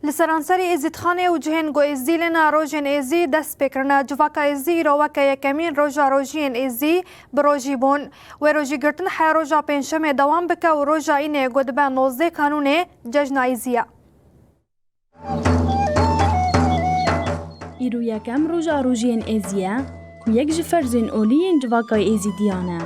لسرانسری ازیدخانه و جهن گو ازی لنا روژن ازی دست بکرنا جواکا ازی روکا یکمین روژا روژین ازی بروژی بون و روژی گرتن حیا روژا پنجشنبه دوام بکه و روژا اینه گو دبه 19 کانون جشن ازیه. ایرو یکم روژا روژین ازیه که یک جفرزین اولین جواکای ازی دیانه.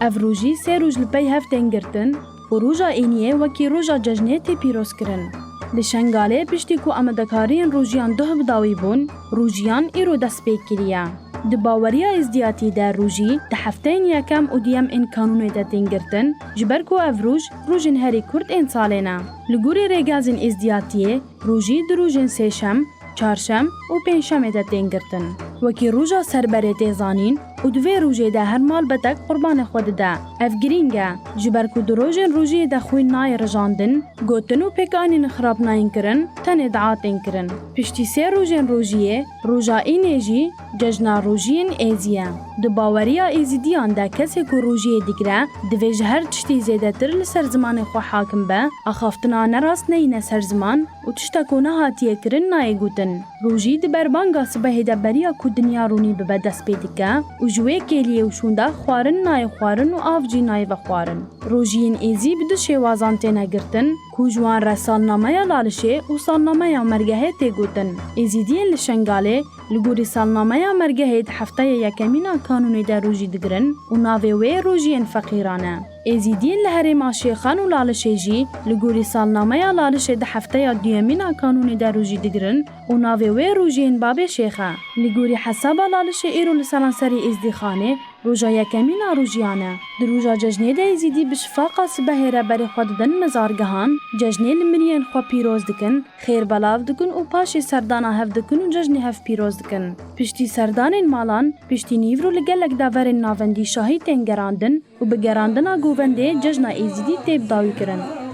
اف روژی سه روژ لپی هفتن گرتن و روژا اینیه وکی روژا جشنه تی پیروز کرن. لشنگاله پشتی کو آمدکارین روژیان ده بداوی بون، روژیان ایرو دست پیک کریه. دباوریا ازدیاتی در روژی ده هفتین یکم و دیم این کانون دادن گرتن، جبر کو اف روژن هری کرد این سالنا. لگوری ریگازین ازدیاتیه روژی دروژن سهشم، چهارشم و پنجشنبه دادن گرتن. وکی روژا سربره تیزانین و دوی روژه ده هر مال بتک قربان خود ده. اف گرینگه جبر کو دروژن روژه ده خوی نای رجاندن، گوتن و پکانین خراب ناین کرن، تن دعاتین کرن. پشتی سه روژن روژیه، روژا اینجی جشنا روژین ایزیه. دباوریا ایزی دیان ده کسی کو روژیه دیگره، دوی جهر تشتی زیده تر لسر زمان خو حاکم به، اخافتنا نراست نینه سر زمان و تشتاکونه هاتیه کرن نای گوتن. روژی دبربانگا سبه ده بریا کو دنیا رونی به دست پیدکه و جوه کلیه و شونده خوارن نای خوارن و آفجی نای بخوارن. روژین ایزی بدو شوازان تینه گرتن کو جوان را سالنامه لالشه و سالنامه مرگه تیگوتن. ایزی دین لشنگاله لگوری سالنامه مرگه هفته یکمین کانونی در روژی دگرن و ناوی روژین فقیرانه. ازیدین لهرما شیخان و لالشه جی لگوری سالنامه لالشه ده هفته دیمین کانونی در روژی دگرن و ناوی روژین باب شیخه. لگوری حساب لالشه ایرو لسرانسری ازدیخانه روژا یکمین روژیانه. در روژا جشنه ده ازیدی بشفاقه سبه ربر خوددن مزارگهان جشنه لمرین خو پیروز دکن خیر بلاو دکن و پاش سردانا هف دکن و جشنه هف پیروز دکن. پشتی سردان مالان پشتی نیورو لگلک داورن ناوندی شاهی تنگراندن و بگراندن گوونده جشن ایزیدی تیب داوی کرن.